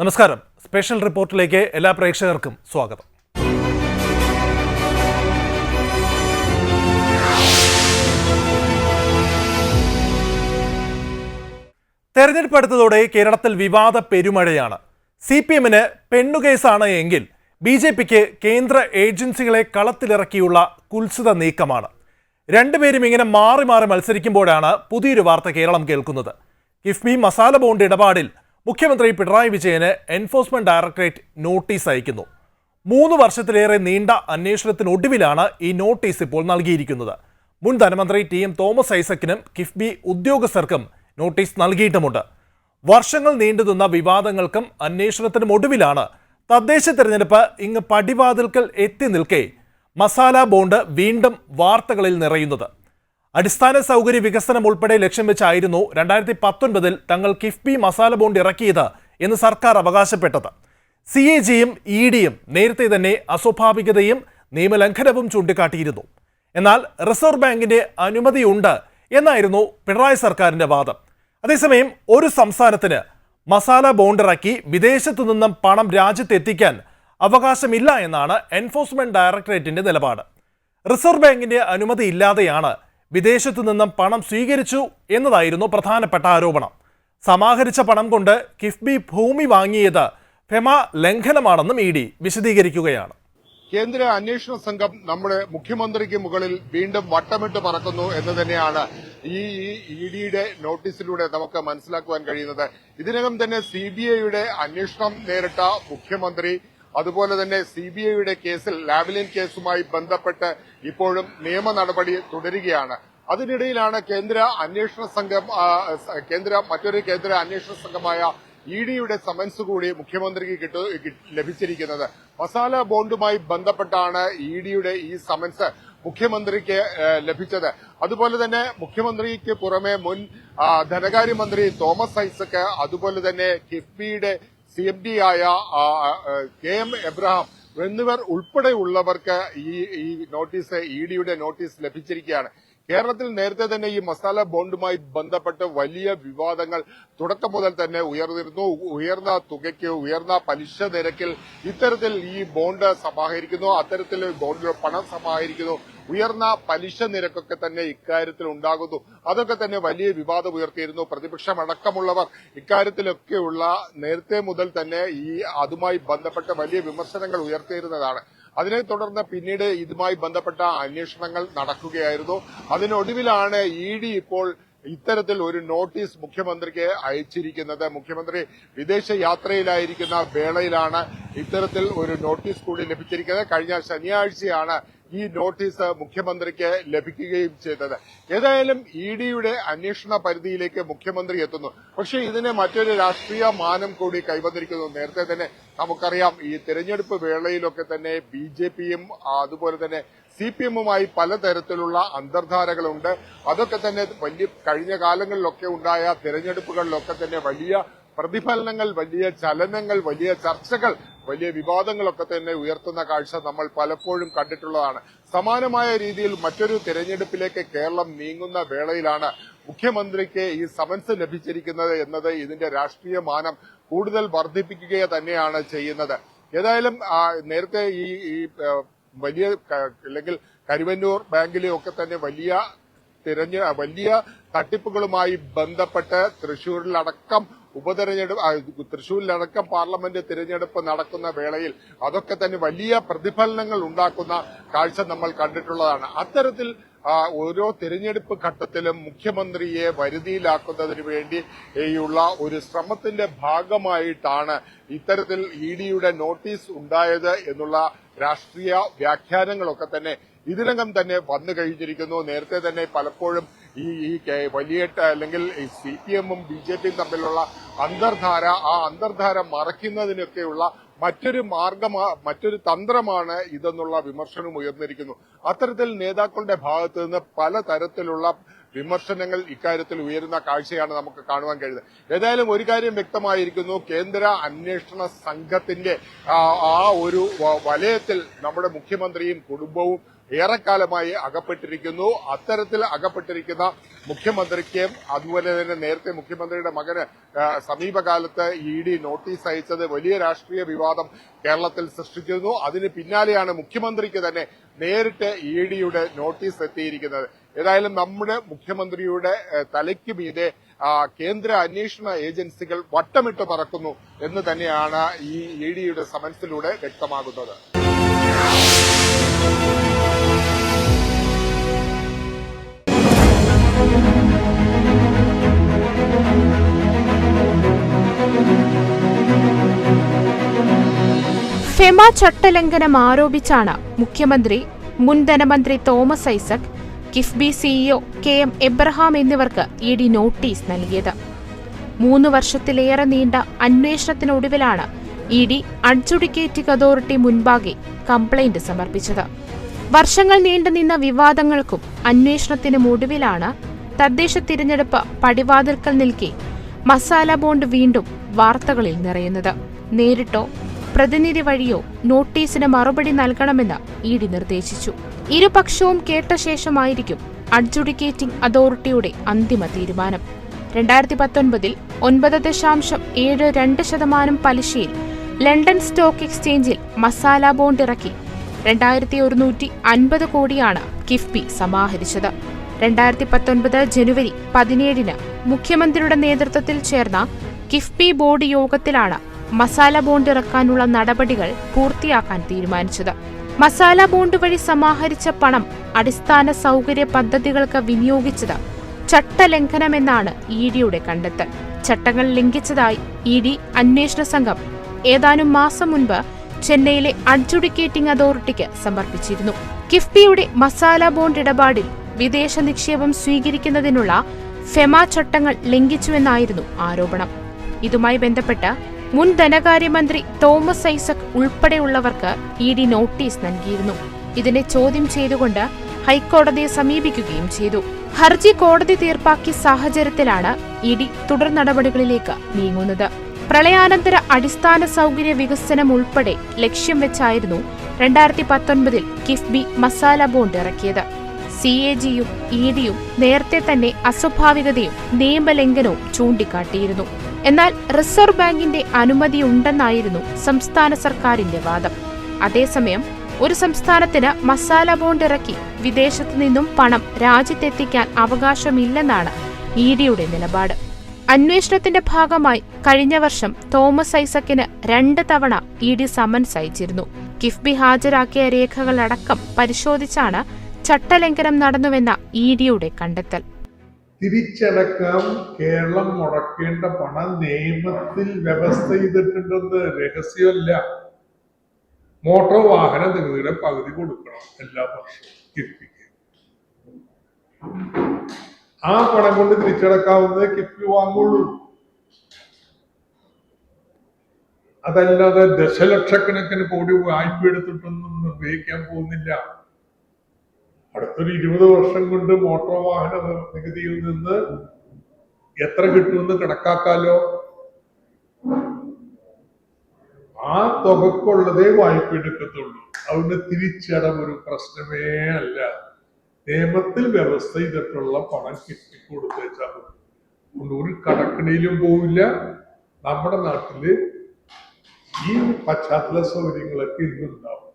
നമസ്കാരം. സ്പെഷ്യൽ റിപ്പോർട്ടിലേക്ക് എല്ലാ പ്രേക്ഷകർക്കും സ്വാഗതം. തെരഞ്ഞെടുപ്പ് അടുത്തതോടെ കേരളത്തിൽ വിവാദ പെരുമഴയാണ്. CPM-ന് പെണ്ണുകേസാണ് എങ്കിൽ BJP-ക്ക് കേന്ദ്ര ഏജൻസികളെ കളത്തിലിറക്കിയുള്ള കുൽസിത നീക്കമാണ്. രണ്ടുപേരും ഇങ്ങനെ മാറി മാറി മത്സരിക്കുമ്പോഴാണ് പുതിയൊരു വാർത്ത കേരളം കേൾക്കുന്നത്. കിഫ്ബി മസാല ബോണ്ട് ഇടപാടിൽ മുഖ്യമന്ത്രി പിണറായി വിജയന് എൻഫോഴ്സ്മെന്റ് ഡയറക്ടറേറ്റ് നോട്ടീസ് അയക്കുന്നു. 3 വർഷത്തിലേറെ നീണ്ട അന്വേഷണത്തിനൊടുവിലാണ് ഈ നോട്ടീസ് ഇപ്പോൾ നൽകിയിരിക്കുന്നത്. മുൻ ധനമന്ത്രി TM തോമസ് ഐസക്കിനും കിഫ്ബി ഉദ്യോഗസ്ഥർക്കും നോട്ടീസ് നൽകിയിട്ടുമുണ്ട്. വർഷങ്ങൾ നീണ്ടുനിന്ന വിവാദങ്ങൾക്കും അന്വേഷണത്തിനും ഒടുവിലാണ് തദ്ദേശ തെരഞ്ഞെടുപ്പ് ഇങ്ങ് പടിവാതിൽക്കൽ എത്തി നിൽക്കെ മസാല ബോണ്ട് വീണ്ടും വാർത്തകളിൽ നിറയുന്നത്. അടിസ്ഥാന സൗകര്യ വികസനം ഉൾപ്പെടെ ലക്ഷ്യം വെച്ചായിരുന്നു 2019 തങ്ങൾ കിഫ്ബി മസാല ബോണ്ട് ഇറക്കിയത് എന്ന് സർക്കാർ അവകാശപ്പെട്ടത്. CAG-യും ED-യും നേരത്തെ തന്നെ അസ്വാഭാവികതയും നിയമലംഘനവും ചൂണ്ടിക്കാട്ടിയിരുന്നു. എന്നാൽ റിസർവ് ബാങ്കിന്റെ അനുമതിയുണ്ട് എന്നായിരുന്നു പിണറായി സർക്കാരിന്റെ വാദം. അതേസമയം ഒരു സംസ്ഥാനത്തിന് മസാല ബോണ്ട് ഇറക്കി വിദേശത്തു നിന്നും പണം രാജ്യത്തെത്തിക്കാൻ അവകാശമില്ല എന്നാണ് എൻഫോഴ്സ്മെന്റ് ഡയറക്ടറേറ്റിന്റെ നിലപാട്. റിസർവ് ബാങ്കിന്റെ അനുമതി ഇല്ലാതെയാണ് വിദേശത്തു നിന്നും പണം സ്വീകരിച്ചു എന്നതായിരുന്നു പ്രധാനപ്പെട്ട ആരോപണം. സമാഹരിച്ച പണം കൊണ്ട് കിഫ്ബി ഭൂമി വാങ്ങിയത് ഫെമ ലംഘനമാണെന്നും ED വിശദീകരിക്കുകയാണ്. കേന്ദ്ര അന്വേഷണ സംഘം നമ്മുടെ മുഖ്യമന്ത്രിക്ക് മുകളിൽ വീണ്ടും വട്ടമിട്ട് പറക്കുന്നു എന്ന് തന്നെയാണ് ഈ ED-യുടെ നോട്ടീസിലൂടെ നമുക്ക് മനസ്സിലാക്കുവാൻ കഴിയുന്നത്. ഇതിനകം തന്നെ CBI-യുടെ അന്വേഷണം നേരിട്ട മുഖ്യമന്ത്രി, അതുപോലെ തന്നെ CBI-യുടെ കേസിൽ ലാവ്ലിൻ കേസുമായി ബന്ധപ്പെട്ട് ഇപ്പോഴും നിയമ നടപടി തുടരുകയാണ്. അതിനിടയിലാണ് മറ്റൊരു കേന്ദ്ര അന്വേഷണ സംഘമായ ED-യുടെ സമൻസ് കൂടി മുഖ്യമന്ത്രിക്ക് ലഭിച്ചിരിക്കുന്നത്. മസാല ബോണ്ടുമായി ബന്ധപ്പെട്ടാണ് ED-യുടെ ഈ സമൻസ് മുഖ്യമന്ത്രിക്ക് ലഭിച്ചത്. അതുപോലെ തന്നെ മുഖ്യമന്ത്രിക്ക് പുറമെ മുൻ ധനകാര്യമന്ത്രി തോമസ് ഐസക്ക്, അതുപോലെ തന്നെ കിഫ്ബിയുടെ CMD ആയ KM എബ്രഹാം എന്നിവർ ഉൾപ്പെടെയുള്ളവർക്ക് ഈ നോട്ടീസ്, ED-യുടെ നോട്ടീസ് ലഭിച്ചിരിക്കുകയാണ്. കേരളത്തിൽ നേരത്തെ തന്നെ ഈ മസാല ബോണ്ടുമായി ബന്ധപ്പെട്ട് വലിയ വിവാദങ്ങൾ തുടക്കം മുതൽ തന്നെ ഉയർന്നിരുന്നു. ഉയർന്ന തുകയ്ക്ക്, ഉയർന്ന പലിശ നിരക്കിൽ ഇത്തരത്തിൽ ഈ ബോണ്ട് സമാഹരിക്കുന്നു, അത്തരത്തിൽ ബോണ്ടിൽ പണം സമാഹരിക്കുന്നു, ഉയർന്ന പലിശ നിരക്കൊക്കെ തന്നെ ഇക്കാര്യത്തിൽ ഉണ്ടാകുന്നു. അതൊക്കെ തന്നെ വലിയ വിവാദം ഉയർത്തിയിരുന്നു. പ്രതിപക്ഷമടക്കമുള്ളവർ ഇക്കാര്യത്തിലൊക്കെയുള്ള നേരത്തെ മുതൽ തന്നെ അതുമായി ബന്ധപ്പെട്ട വലിയ വിമർശനങ്ങൾ ഉയർത്തിയിരുന്നതാണ്. അതിനെ തുടർന്ന് പിന്നീട് ഇതുമായി ബന്ധപ്പെട്ട അന്വേഷണങ്ങൾ നടക്കുകയായിരുന്നു. അതിനൊടുവിലാണ് ED ഇപ്പോൾ ഇത്തരത്തിൽ ഒരു നോട്ടീസ് മുഖ്യമന്ത്രിക്ക് അയച്ചിരിക്കുന്നത്. മുഖ്യമന്ത്രി വിദേശ യാത്രയിലായിരിക്കുന്ന വേളയിലാണ് ഇത്തരത്തിൽ ഒരു നോട്ടീസ് കൂടി ലഭിച്ചിരിക്കുന്നത്. കഴിഞ്ഞ ശനിയാഴ്ചയാണ് ഈ നോട്ടീസ് മുഖ്യമന്ത്രിക്ക് ലഭിക്കുകയും ചെയ്തത്. ഏതായാലും ED-യുടെ അന്വേഷണ പരിധിയിലേക്ക് മുഖ്യമന്ത്രി എത്തുന്നു. പക്ഷേ ഇതിന് മറ്റൊരു രാഷ്ട്രീയ മാനം കൂടി കൈവന്നിരിക്കുന്നു. നേരത്തെ തന്നെ നമുക്കറിയാം, ഈ തെരഞ്ഞെടുപ്പ് വേളയിലൊക്കെ തന്നെ BJP-യും അതുപോലെ തന്നെ CPM-ഉമായി പലതരത്തിലുള്ള അന്തർധാരകളുണ്ട്. അതൊക്കെ തന്നെ കഴിഞ്ഞ കാലങ്ങളിലൊക്കെ ഉണ്ടായ തെരഞ്ഞെടുപ്പുകളിലൊക്കെ തന്നെ വലിയ പ്രതിഫലനങ്ങൾ, വലിയ ചലനങ്ങൾ, വലിയ ചർച്ചകൾ, വലിയ വിവാദങ്ങളൊക്കെ തന്നെ ഉയർത്തുന്ന കാഴ്ച നമ്മൾ പലപ്പോഴും കണ്ടിട്ടുള്ളതാണ്. സമാനമായ രീതിയിൽ മറ്റൊരു തെരഞ്ഞെടുപ്പിലേക്ക് കേരളം നീങ്ങുന്ന വേളയിലാണ് മുഖ്യമന്ത്രിക്ക് ഈ സമൻസ് ലഭിച്ചിരിക്കുന്നത് എന്നത് ഇതിന്റെ രാഷ്ട്രീയ മാനം കൂടുതൽ വർദ്ധിപ്പിക്കുക തന്നെയാണ് ചെയ്യുന്നത്. ഏതായാലും നേരത്തെ ഈ വലിയ അല്ലെങ്കിൽ കരുവന്നൂർ ബാങ്കിലെ ഒക്കെ തന്നെ വലിയ തട്ടിപ്പുകളുമായി ബന്ധപ്പെട്ട് തൃശൂരിലടക്കം പാർലമെന്റ് തിരഞ്ഞെടുപ്പ് നടക്കുന്ന വേളയിൽ അതൊക്കെ തന്നെ വലിയ പ്രതിഫലനങ്ങൾ ഉണ്ടാക്കുന്ന കാഴ്ച നമ്മൾ കണ്ടിട്ടുള്ളതാണ്. അത്തരത്തിൽ ഓരോ തിരഞ്ഞെടുപ്പ് ഘട്ടത്തിലും മുഖ്യമന്ത്രിയെ വരുതിയിലാക്കുന്നതിന് വേണ്ടിയുള്ള ഒരു ശ്രമത്തിന്റെ ഭാഗമായിട്ടാണ് ഇത്തരത്തിൽ ED-യുടെ നോട്ടീസ് ഉണ്ടായത് എന്നുള്ള രാഷ്ട്രീയ വ്യാഖ്യാനങ്ങളൊക്കെ തന്നെ ഇതിനകം തന്നെ വന്നു കഴിഞ്ഞിരിക്കുന്നു. നേരത്തെ തന്നെ പലപ്പോഴും ഈ വലിയ അല്ലെങ്കിൽ CPM-ഉം BJP-യും തമ്മിലുള്ള അന്തർധാര മറയ്ക്കുന്നതിനൊക്കെയുള്ള മറ്റൊരു തന്ത്രമാണ് ഇതെന്നുള്ള വിമർശനം ഉയർന്നിരിക്കുന്നു. അത്തരത്തിൽ നേതാക്കളുടെ ഭാഗത്തു നിന്ന് പലതരത്തിലുള്ള വിമർശനങ്ങൾ ഇക്കാര്യത്തിൽ ഉയരുന്ന കാഴ്ചയാണ് നമുക്ക് കാണുവാൻ കഴിയുന്നത്. ഏതായാലും ഒരു കാര്യം വ്യക്തമായിരിക്കുന്നു, കേന്ദ്ര അന്വേഷണ സംഘത്തിന്റെ ആ ഒരു വലയത്തിൽ നമ്മുടെ മുഖ്യമന്ത്രിയും കുടുംബവും ഏറെക്കാലമായി അകപ്പെട്ടിരിക്കുന്നു. അത്തരത്തിൽ അകപ്പെട്ടിരിക്കുന്ന മുഖ്യമന്ത്രിക്ക് അതുപോലെ തന്നെ നേരത്തെ മുഖ്യമന്ത്രിയുടെ മകന് സമീപകാലത്ത് ED നോട്ടീസ് അയച്ചത് വലിയ രാഷ്ട്രീയ വിവാദം കേരളത്തിൽ സൃഷ്ടിച്ചിരുന്നു. അതിന് പിന്നാലെയാണ് മുഖ്യമന്ത്രിക്ക് തന്നെ നേരിട്ട് EDയുടെ നോട്ടീസ് എത്തിയിരിക്കുന്നത്. ഏതായാലും നമ്മുടെ മുഖ്യമന്ത്രിയുടെ തലയ്ക്ക് മീതെ കേന്ദ്ര അന്വേഷണ ഏജൻസികൾ വട്ടമിട്ട് പറക്കുന്നു എന്ന് തന്നെയാണ് ഈ EDയുടെ സമൻസിലൂടെ വ്യക്തമാകുന്നത്. ഫെമ ചട്ടലംഘനം ആരോപിച്ചാണ് മുഖ്യമന്ത്രി, മുൻ ധനമന്ത്രി Thomas Isaac, KIIFB CEO KM Abraham എന്നിവർക്ക് ED നോട്ടീസ് നൽകിയത്. 3 വർഷത്തിലേറെ നീണ്ട അന്വേഷണത്തിനൊടുവിലാണ് ED അഡ്ജുഡിക്കേറ്റിംഗ് അതോറിറ്റി മുൻപാകെ കംപ്ലയിന്റ് സമർപ്പിച്ചത്. വർഷങ്ങൾ നീണ്ടുനിന്ന വിവാദങ്ങൾക്കും അന്വേഷണത്തിനും ഒടുവിലാണ് തദ്ദേശ തിരഞ്ഞെടുപ്പ് പടിവാതിൽക്കൽ നിൽക്കെ മസാല ബോണ്ട് വീണ്ടും വാർത്തകളിൽ നിറയുന്നത്. നേരിട്ടോ പ്രതിനിധി വഴിയോ നോട്ടീസിന് മറുപടി നൽകണമെന്ന് ED നിർദ്ദേശിച്ചു. ഇരുപക്ഷവും കേട്ട ശേഷമായിരിക്കും അഡ്ജുഡിക്കേറ്റിംഗ് അതോറിറ്റിയുടെ അന്തിമ തീരുമാനം. 2019 9.72% പലിശയിൽ ലണ്ടൻ സ്റ്റോക്ക് എക്സ്ചേഞ്ചിൽ മസാല ബോണ്ട് ഇറക്കി 2150 കോടിയാണ് കിഫ്ബി സമാഹരിച്ചത്. 2019 ജനുവരി 17 മുഖ്യമന്ത്രിയുടെ നേതൃത്വത്തിൽ ചേർന്ന കിഫ്ബി ബോർഡ് യോഗത്തിലാണ് മസാല ബോണ്ട് ഇറക്കാനുള്ള നടപടികൾ പൂർത്തിയാക്കാൻ തീരുമാനിച്ചത്. മസാല ബോണ്ട് വഴി സമാഹരിച്ച പണം അടിസ്ഥാന സൗകര്യ പദ്ധതികൾക്ക് വിനിയോഗിച്ചത് ചട്ടലംഘനമെന്നാണ് EDയുടെ കണ്ടെത്തൽ. ചട്ടങ്ങൾ ലംഘിച്ചതായി ED അന്വേഷണ സംഘം ഏതാനും മാസം മുൻപ് ചെന്നൈയിലെ അഡ്ജുഡിക്കേറ്റിംഗ് അതോറിറ്റിക്ക് സമർപ്പിച്ചിരുന്നു. കിഫ്ബിയുടെ മസാല ബോണ്ട് ഇടപാടിൽ വിദേശ നിക്ഷേപം സ്വീകരിക്കുന്നതിനുള്ള ഫെമ ചട്ടങ്ങൾ ലംഘിച്ചുവെന്നായിരുന്നു ആരോപണം. ഇതുമായി ബന്ധപ്പെട്ട് മുൻ ധനകാര്യമന്ത്രി തോമസ് ഐസക് ഉൾപ്പെടെയുള്ളവർക്ക് ED നോട്ടീസ് നൽകിയിരുന്നു. ഇതിനെ ചോദ്യം ചെയ്തുകൊണ്ട് ഹൈക്കോടതിയെ സമീപിക്കുകയും ചെയ്തു. ഹർജി കോടതി തീർപ്പാക്കിയ സാഹചര്യത്തിലാണ് ED തുടർ നടപടികളിലേക്ക് നീങ്ങുന്നത്. പ്രളയാനന്തര അടിസ്ഥാന സൗകര്യ വികസനം ഉൾപ്പെടെ ലക്ഷ്യം വെച്ചായിരുന്നു 2019 കിഫ്ബി മസാല ബോണ്ട് ഇറക്കിയത്. CAGയും EDയും നേരത്തെ തന്നെ അസ്വാഭാവികതയും നിയമലംഘനവും ചൂണ്ടിക്കാട്ടിയിരുന്നു. എന്നാൽ റിസർവ് ബാങ്കിന്റെ അനുമതിയുണ്ടെന്നായിരുന്നു സംസ്ഥാന സർക്കാരിന്റെ വാദം. അതേസമയം ഒരു സംസ്ഥാനത്തിന് മസാല ബോണ്ട് ഇറക്കി വിദേശത്തു നിന്നും പണം രാജ്യത്തെത്തിക്കാൻ അവകാശമില്ലെന്നാണ് EDയുടെ നിലപാട്. അന്വേഷണത്തിന്റെ ഭാഗമായി കഴിഞ്ഞ വർഷം തോമസ് ഐസക്കിന് 2 തവണ ED സമൻസ് അയച്ചിരുന്നു. കിഫ്ബി ഹാജരാക്കിയ രേഖകളടക്കം പരിശോധിച്ചാണ് ചട്ടലംഘനം നടന്നുവെന്ന EDയുടെ കണ്ടെത്തൽ. തിരിച്ചടക്കാൻ കേരളം മുടക്കേണ്ട പണം നിയമത്തിൽ വ്യവസ്ഥ ചെയ്തിട്ടുണ്ടെന്ന് രഹസ്യമല്ല. മോട്ടോർ വാഹന നികുതിയുടെ പകുതി കൊടുക്കണം എല്ലാ വർഷവും കിഫ്ബിക്ക്. ആ പണം കൊണ്ട് തിരിച്ചടക്കാവുന്നത് കിഫ്ബി വാങ്ങുള്ളൂ. അതല്ലാതെ ദശലക്ഷക്കണക്കിന് കോടി വായ്പ എടുത്തിട്ടൊന്നും നിർവഹിക്കാൻ പോകുന്നില്ല. അടുത്തൊരു 20 വർഷം കൊണ്ട് മോട്ടോർ വാഹന നികുതിയിൽ നിന്ന് എത്ര കിട്ടുമെന്ന് കണക്കാക്കാലോ. ആ തുകക്കുള്ളതേ വായ്പ എടുക്കത്തുള്ളൂ. അതുകൊണ്ട് തിരിച്ചടവ് ഒരു പ്രശ്നമേ അല്ല. നിയമത്തിൽ വ്യവസ്ഥ ചെയ്തിട്ടുള്ള പണം കിട്ടി കൊടുത്തേച്ചാൽ അതുകൊണ്ട് ഒരു കടക്കണിയിലും പോവില്ല. നമ്മുടെ നാട്ടില് ഈ പശ്ചാത്തല സൗകര്യങ്ങളൊക്കെ ഇന്നുണ്ടാവും.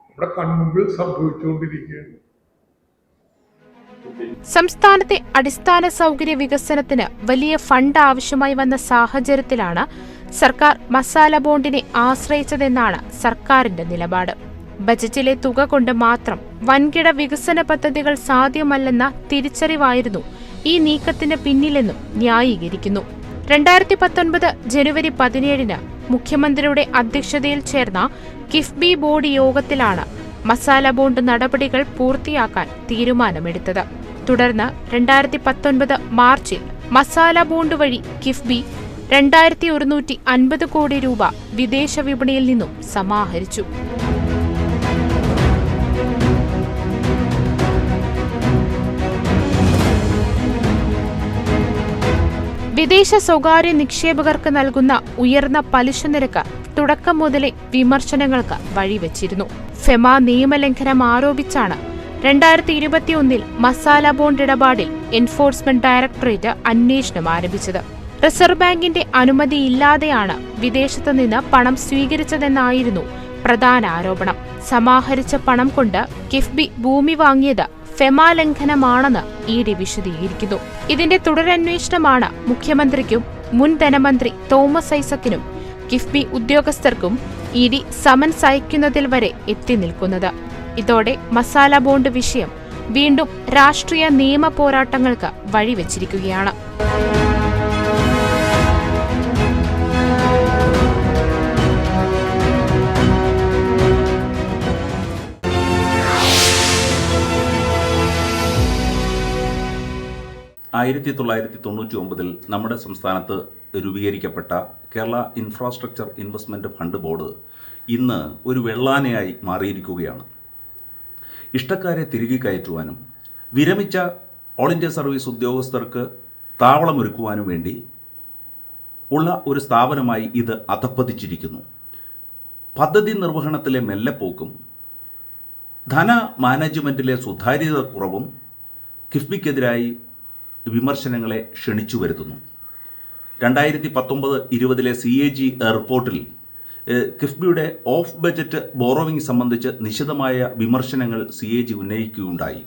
നമ്മുടെ കൺമുമ്പിൽ സംഭവിച്ചുകൊണ്ടിരിക്കുകയാണ്. സംസ്ഥാനത്തെ അടിസ്ഥാന സൗകര്യ വികസനത്തിന് വലിയ ഫണ്ട് ആവശ്യമായി വന്ന സാഹചര്യത്തിലാണ് സർക്കാർ മസാല ബോണ്ടിനെ ആശ്രയിച്ചതെന്നാണ് സർക്കാരിന്റെ നിലപാട്. ബജറ്റിലെ തുക കൊണ്ട് മാത്രം വൻകിട വികസന പദ്ധതികൾ സാധ്യമല്ലെന്ന തിരിച്ചറിവായിരുന്നു ഈ നീക്കത്തിന് പിന്നിലെന്നും ന്യായീകരിക്കുന്നു. 2019 ജനുവരി 17 മുഖ്യമന്ത്രിയുടെ അധ്യക്ഷതയിൽ ചേർന്ന കിഫ്ബി ബോർഡ് യോഗത്തിലാണ് മസാല ബോണ്ട് നടപടികൾ പൂർത്തിയാക്കാൻ തീരുമാനമെടുത്തത്. തുടർന്ന് 2019 മാർച്ചിൽ മസാല ബോണ്ട് വഴി കിഫ്ബി 2150 കോടി രൂപ വിദേശ വിപണിയിൽ നിന്നും സമാഹരിച്ചു. വിദേശ സ്വകാര്യ നിക്ഷേപകർക്ക് നൽകുന്ന ഉയർന്ന പലിശ നിരക്ക് തുടക്കം മുതലേ വിമർശനങ്ങൾക്ക് വഴിവെച്ചിരുന്നു. ഫെമ നിയമലംഘനം ആരോപിച്ചാണ് 2021 മസാല ബോണ്ട് ഇടപാടിൽ എൻഫോഴ്സ്മെന്റ് ഡയറക്ടറേറ്റ് അന്വേഷണം ആരംഭിച്ചത്. റിസർവ് ബാങ്കിന്റെ അനുമതിയില്ലാതെയാണ് വിദേശത്ത് നിന്ന് പണം സ്വീകരിച്ചതെന്നായിരുന്നു പ്രധാന ആരോപണം. സമാഹരിച്ച പണം കൊണ്ട് കിഫ്ബി ഭൂമി വാങ്ങിയത് ഫെമ ലംഘനമാണെന്ന് ഇഡി വിശദീകരിക്കുന്നു. ഇതിന്റെ തുടരന്വേഷണമാണ് മുഖ്യമന്ത്രിക്കും മുൻ ധനമന്ത്രി തോമസ് ഐസക്കിനും കിഫ്ബി ഉദ്യോഗസ്ഥർക്കും ഇഡി സമൻസ് അയക്കുന്നതിൽ വരെ എത്തി നിൽക്കുന്നത്. ഇതോടെ മസാല ബോണ്ട് വിഷയം വീണ്ടും രാഷ്ട്രീയ നിയമ പോരാട്ടങ്ങൾക്ക് വഴിവെച്ചിരിക്കുകയാണ്. ആയിരത്തി 1999 നമ്മുടെ സംസ്ഥാനത്ത് രൂപീകരിക്കപ്പെട്ട Kerala infrastructure investment fund board ഇന്ന് ഒരു വെള്ളാനയായി മാറിയിരിക്കുകയാണ്. ഇഷ്ടക്കാരെ തിരികെ കയറ്റുവാനും വിരമിച്ച ഓൾ ഇന്ത്യ സർവീസ് ഉദ്യോഗസ്ഥർക്ക് താവളമൊരുക്കുവാനും വേണ്ടി ഉള്ള ഒരു സ്ഥാപനമായി ഇത് അധപ്പതിച്ചിരിക്കുന്നു. പദ്ധതി നിർവഹണത്തിലെ മെല്ലെപ്പോക്കും ധന മാനേജ്മെൻറ്റിലെ സുതാര്യത കുറവും കിഫ്ബിക്കെതിരായി വിമർശനങ്ങളെ ക്ഷണിച്ചു വരുത്തുന്നു. 2019-20 CAG റിപ്പോർട്ടിൽ കിഫ്ബിയുടെ ഓഫ് ബജറ്റ് ബോറോവിംഗ് സംബന്ധിച്ച് നിശിതമായ വിമർശനങ്ങൾ CAG ഉന്നയിക്കുകയുണ്ടായി.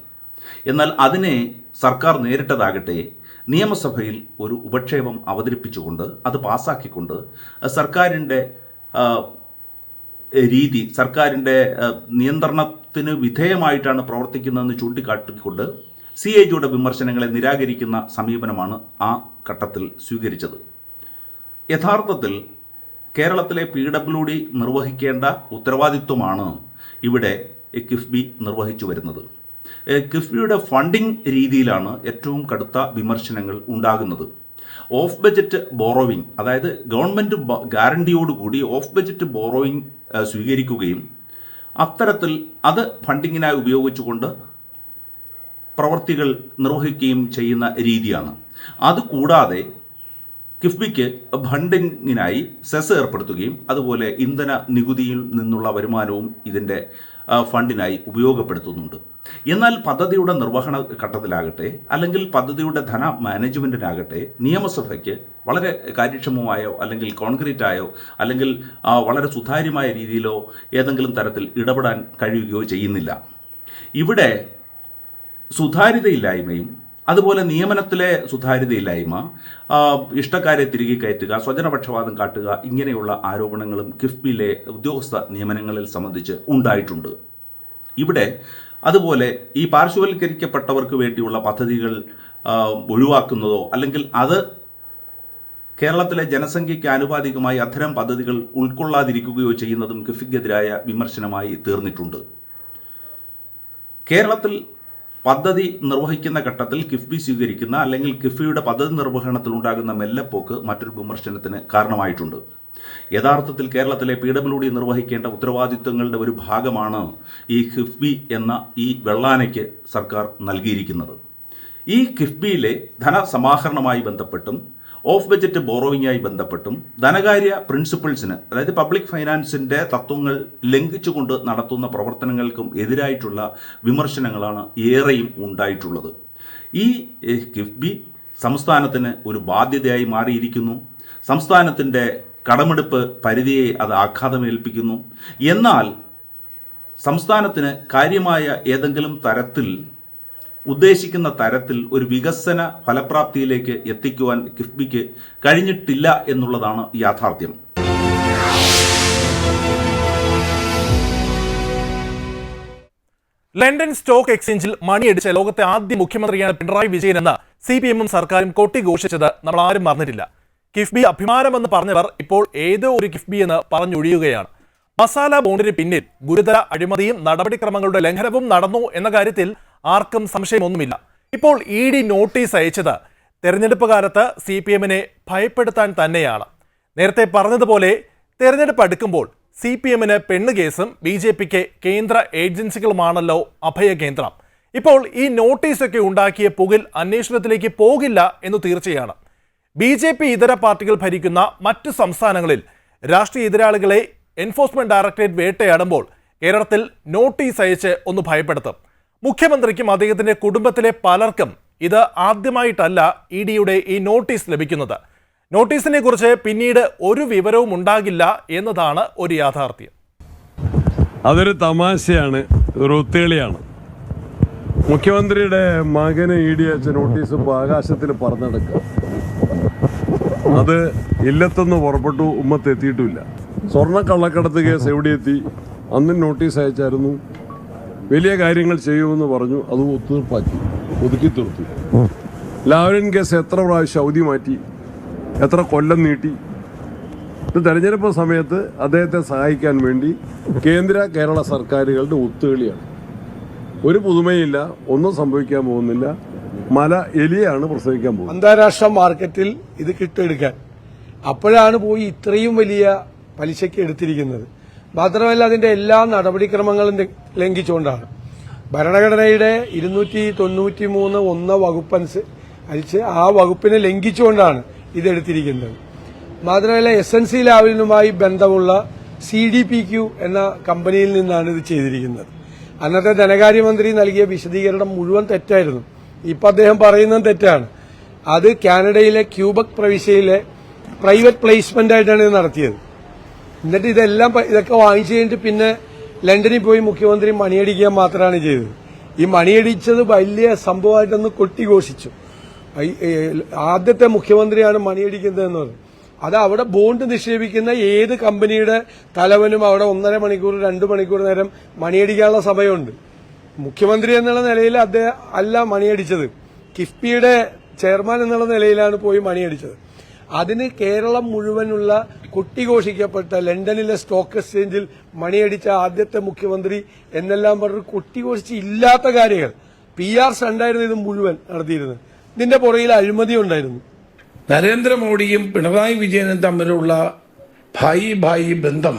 എന്നാൽ അതിനെ സർക്കാർ നേരിട്ടതാകട്ടെ നിയമസഭയിൽ ഒരു ഉപക്ഷേപം അവതരിപ്പിച്ചുകൊണ്ട് അത് പാസ്സാക്കിക്കൊണ്ട് സർക്കാരിൻ്റെ രീതി സർക്കാരിൻ്റെ നിയന്ത്രണത്തിന് വിധേയമായിട്ടാണ് പ്രവർത്തിക്കുന്നതെന്ന് ചൂണ്ടിക്കാട്ടിക്കൊണ്ട് CAGയുടെ വിമർശനങ്ങളെ നിരാകരിക്കുന്ന സമീപനമാണ് ആ ഘട്ടത്തിൽ സ്വീകരിച്ചത്. യഥാർത്ഥത്തിൽ കേരളത്തിലെ PWD നിർവഹിക്കേണ്ട ഉത്തരവാദിത്വമാണ് ഇവിടെ കിഫ്ബി നിർവഹിച്ചു വരുന്നത്. കിഫ്ബിയുടെ ഫണ്ടിംഗ് രീതിയിലാണ് ഏറ്റവും കടുത്ത വിമർശനങ്ങൾ ഉണ്ടാകുന്നത്. ഓഫ് ബജറ്റ് ബോറോവിംഗ്, അതായത് ഗവൺമെൻറ് ഗ്യാരണ്ടിയോടുകൂടി ഓഫ് ബജറ്റ് ബോറോവിംഗ് സ്വീകരിക്കുകയും അത്തരത്തിൽ അത് ഫണ്ടിങ്ങിനായി ഉപയോഗിച്ചുകൊണ്ട് പ്രവർത്തികൾ നിർവഹിക്കുകയും ചെയ്യുന്ന രീതിയാണ്. അതുകൂടാതെ കിഫ്ബിക്ക് ഫണ്ടിങ്ങിനായി സെസ് ഏർപ്പെടുത്തുകയും അതുപോലെ ഇന്ധന നികുതിയിൽ നിന്നുള്ള വരുമാനവും ഇതിൻ്റെ ഫണ്ടിനായി ഉപയോഗപ്പെടുത്തുന്നുണ്ട്. എന്നാൽ പദ്ധതിയുടെ നിർവഹണ ഘട്ടത്തിലാകട്ടെ അല്ലെങ്കിൽ പദ്ധതിയുടെ ധന മാനേജ്മെൻറ്റിനാകട്ടെ നിയമസഭയ്ക്ക് വളരെ കാര്യക്ഷമമായോ അല്ലെങ്കിൽ കോൺക്രീറ്റായോ അല്ലെങ്കിൽ വളരെ സുതാര്യമായ രീതിയിലോ ഏതെങ്കിലും തരത്തിൽ ഇടപെടാൻ കഴിയുകയോ ചെയ്യുന്നില്ല. ഇവിടെ സുതാര്യതയില്ലായ്മയും അതുപോലെ നിയമനത്തിലെ സുതാര്യതയില്ലായ്മ, ഇഷ്ടക്കാരെ തിരികെ കയറ്റുക, സ്വജനപക്ഷപാതം കാട്ടുക, ഇങ്ങനെയുള്ള ആരോപണങ്ങളും കിഫ്ബിയിലെ ഉദ്യോഗസ്ഥ നിയമനങ്ങളിൽ സംബന്ധിച്ച് ഉണ്ടായിട്ടുണ്ട്. ഇവിടെ അതുപോലെ ഈ പാർശ്വവൽക്കരിക്കപ്പെട്ടവർക്ക് വേണ്ടിയുള്ള പദ്ധതികൾ ഒഴിവാക്കുന്നതോ അല്ലെങ്കിൽ അത് കേരളത്തിലെ ജനസംഖ്യയ്ക്ക് ആനുപാതികമായി അത്തരം പദ്ധതികൾ ഉൾക്കൊള്ളാതിരിക്കുകയോ ചെയ്യുന്നതും കിഫ്ബിക്കെതിരായ വിമർശനമായി തീർന്നിട്ടുണ്ട്. കേരളത്തിൽ പദ്ധതി നിർവഹിക്കുന്ന ഘട്ടത്തിൽ കിഫ്ബി സ്വീകരിക്കുന്ന അല്ലെങ്കിൽ കിഫ്ബിയുടെ പദ്ധതി നിർവഹണത്തിൽ ഉണ്ടാകുന്ന മെല്ലെപ്പോക്ക് മറ്റൊരു വിമർശനത്തിന് കാരണമായിട്ടുണ്ട്. യഥാർത്ഥത്തിൽ കേരളത്തിലെ PWD നിർവഹിക്കേണ്ട ഉത്തരവാദിത്വങ്ങളുടെ ഒരു ഭാഗമാണ് ഈ കിഫ്ബി എന്ന ഈ വെള്ളാനയ്ക്ക് സർക്കാർ നൽകിയിരിക്കുന്നത്. ഈ കിഫ്ബിയിലെ ധനസമാഹരണവുമായി ബന്ധപ്പെട്ടും ഓഫ് ബജറ്റ് ബോറോവിങ്ങായി ബന്ധപ്പെട്ടും ധനകാര്യ പ്രിൻസിപ്പിൾസിന്, അതായത് പബ്ലിക് ഫൈനാൻസിൻ്റെ തത്വങ്ങൾ ലംഘിച്ചുകൊണ്ട് നടത്തുന്ന പ്രവർത്തനങ്ങൾക്കും എതിരായിട്ടുള്ള വിമർശനങ്ങളാണ് ഏറെയും ഉണ്ടായിട്ടുള്ളത്. ഈ കിഫ്ബി സംസ്ഥാനത്തിന് ഒരു ബാധ്യതയായി മാറിയിരിക്കുന്നു. സംസ്ഥാനത്തിൻ്റെ കടമെടുപ്പ് പരിധിയെ അത് ആഘാതമേൽപ്പിക്കുന്നു. എന്നാൽ സംസ്ഥാനത്തിന് കാര്യമായ ഏതെങ്കിലും തരത്തിൽ ഉദ്ദേശിക്കുന്ന തരത്തിൽ ഒരു വികസന ഫലപ്രാപ്തിയിലേക്ക് എത്തിക്കുവാൻ കിഫ്ബിക്ക് കഴിഞ്ഞിട്ടില്ല എന്നുള്ളതാണ് യാഥാർത്ഥ്യം. ലണ്ടൻ സ്റ്റോക്ക് എക്സ്ചേഞ്ചിൽ മണിയടിച്ച ലോകത്തെ ആദ്യ മുഖ്യമന്ത്രിയാണ് പിണറായി വിജയൻ എന്ന് CPM-ഉം സർക്കാരും കൊട്ടിഘോഷിച്ചത് നമ്മൾ ആരും മറന്നിട്ടില്ല. കിഫ്ബി അഭിമാനമെന്ന് പറഞ്ഞവർ ഇപ്പോൾ ഏതോ ഒരു കിഫ്ബി എന്ന് പറഞ്ഞൊഴിയുകയാണ്. മസാല ബോണ്ടിന് പിന്നിൽ ഗുരുതര അഴിമതിയും നടപടിക്രമങ്ങളുടെ ലംഘനവും നടന്നു എന്ന കാര്യത്തിൽ ആർക്കും സംശയമൊന്നുമില്ല. ഇപ്പോൾ ED നോട്ടീസ് അയച്ചത് തെരഞ്ഞെടുപ്പ് കാലത്ത് CPM-നെ ഭയപ്പെടുത്താൻ തന്നെയാണ്. നേരത്തെ പറഞ്ഞതുപോലെ തെരഞ്ഞെടുപ്പ് അടുക്കുമ്പോൾ CPM-ന് പെണ്ണുകേസും BJPക്ക് കേന്ദ്ര ഏജൻസികളുമാണല്ലോ അഭയകേന്ദ്രം. ഇപ്പോൾ ഈ നോട്ടീസൊക്കെ ഉണ്ടാക്കിയ പുകിൽ അന്വേഷണത്തിലേക്ക് പോകില്ല എന്ന് തീർച്ചയാണ്. BJP ഇതര പാർട്ടികൾ ഭരിക്കുന്ന മറ്റു സംസ്ഥാനങ്ങളിൽ രാഷ്ട്രീയ എതിരാളികളെ എൻഫോഴ്സ്മെന്റ് ഡയറക്ടറേറ്റ് വേട്ടയാടുമ്പോൾ കേരളത്തിൽ നോട്ടീസ് അയച്ച് ഒന്ന് ഭയപ്പെടുത്തും. മുഖ്യമന്ത്രിക്കും അദ്ദേഹത്തിന്റെ കുടുംബത്തിലെ പലർക്കും ഇത് ആദ്യമായിട്ടല്ല ഇഡിയുടെ ഈ നോട്ടീസ് ലഭിക്കുന്നത്. നോട്ടീസിനെ കുറിച്ച് പിന്നീട് ഒരു വിവരവും ഉണ്ടാകില്ല എന്നതാണ് ഒരു യാഥാർത്ഥ്യം. അതൊരു തമാശയാണ്, ഒരു ഒത്തേളിയാണ്. മുഖ്യമന്ത്രിയുടെ മകന് ഇഡി അയച്ച നോട്ടീസ് ഇപ്പോൾ ആകാശത്തിൽ പറന്നെടുക്കുക. അത് ഇല്ലത്തൊന്ന് പുറപ്പെട്ടു, ഉമ്മത്ത് എത്തിയിട്ടുമില്ല. സ്വർണ്ണ കള്ളക്കടത്ത് കേസ് എവിടെ എത്തി? അന്നും നോട്ടീസ് അയച്ചായിരുന്നു. വലിയ കാര്യങ്ങൾ ചെയ്യുമെന്ന് പറഞ്ഞു, അത് ഒത്തുതീർപ്പാക്കി, ഒതുക്കി തീർത്തു. ലാവ്ലിൻ കേസ് എത്ര പ്രാവശ്യം അവധി മാറ്റി, എത്ര കൊല്ലം നീട്ടി. ഇത് തെരഞ്ഞെടുപ്പ് സമയത്ത് അദ്ദേഹത്തെ സഹായിക്കാൻ വേണ്ടി കേരള സർക്കാരുകളുടെ ഒത്തുകളിയാണ്. ഒരു പുതുമയില്ല, ഒന്നും സംഭവിക്കാൻ പോകുന്നില്ല. മല എലിയാണ് പ്രസവിക്കാൻ പോകുന്നത്. അന്താരാഷ്ട്ര മാർക്കറ്റിൽ ഇത് കിട്ടെടുക്കാൻ അപ്പോഴാണ് പോയി ഇത്രയും വലിയ പലിശയ്ക്ക് എടുത്തിരിക്കുന്നത്. മാത്രമല്ല അതിന്റെ എല്ലാ നടപടിക്രമങ്ങളും ലംഘിച്ചുകൊണ്ടാണ്. ഭരണഘടനയുടെ 293(1) വകുപ്പ് അരിച്ച് ആ വകുപ്പിനെ ലംഘിച്ചുകൊണ്ടാണ് ഇതെടുത്തിരിക്കുന്നത്. മാത്രമല്ല SNC ലാവലിനുമായി ബന്ധമുള്ള CDPQ എന്ന കമ്പനിയിൽ നിന്നാണ് ഇത് ചെയ്തിരിക്കുന്നത്. അന്നത്തെ ധനകാര്യമന്ത്രി നൽകിയ വിശദീകരണം മുഴുവൻ തെറ്റായിരുന്നു. ഇപ്പം അദ്ദേഹം പറയുന്നത് തെറ്റാണ്. അത് കാനഡയിലെ ക്യൂബക് പ്രവിശ്യയിലെ പ്രൈവറ്റ് പ്ലേസ്മെന്റ് ആയിട്ടാണ് ഇത് നടത്തിയത്. എന്നിട്ട് ഇതൊക്കെ വാങ്ങിച്ചു കഴിഞ്ഞിട്ട് പിന്നെ ലണ്ടനിൽ പോയി മുഖ്യമന്ത്രി മണിയടിക്കുക മാത്രമാണ് ചെയ്തത്. ഈ മണിയടിച്ചത് വലിയ സംഭവമായിട്ടൊന്ന് കൊട്ടിഘോഷിച്ചു. ആദ്യത്തെ മുഖ്യമന്ത്രിയാണ് മണിയടിക്കുന്നതെന്ന് പറഞ്ഞു. അത് അവിടെ ബോണ്ട് നിക്ഷേപിക്കുന്ന ഏത് കമ്പനിയുടെ തലവനും അവിടെ 1.5 മണിക്കൂർ 2 മണിക്കൂർ നേരം മണിയടിക്കാനുള്ള സമയമുണ്ട്. മുഖ്യമന്ത്രി എന്നുള്ള നിലയിൽ അദ്ദേഹം അല്ല മണിയടിച്ചത്, കിഫ്ബിയുടെ ചെയർമാൻ എന്നുള്ള നിലയിലാണ് പോയി മണിയടിച്ചത്. അതിന് കേരളം മുഴുവനുള്ള കൊട്ടിഘോഷിക്കപ്പെട്ട ലണ്ടനിലെ സ്റ്റോക്ക് എക്സ്ചേഞ്ചിൽ മണിയടിച്ച ആദ്യത്തെ മുഖ്യമന്ത്രി എന്നെല്ലാം പറഞ്ഞ് കൊട്ടിഘോഷിച്ച് ഇല്ലാത്ത കാര്യങ്ങൾ PR സ്റ്റണ്ടായിരുന്നു ഇത് മുഴുവൻ നടത്തിയിരുന്നത്. ഇതിന്റെ പുറകിൽ അഴിമതി ഉണ്ടായിരുന്നു. നരേന്ദ്രമോദിയും പിണറായി വിജയനും തമ്മിലുള്ള ഭായി ബന്ധം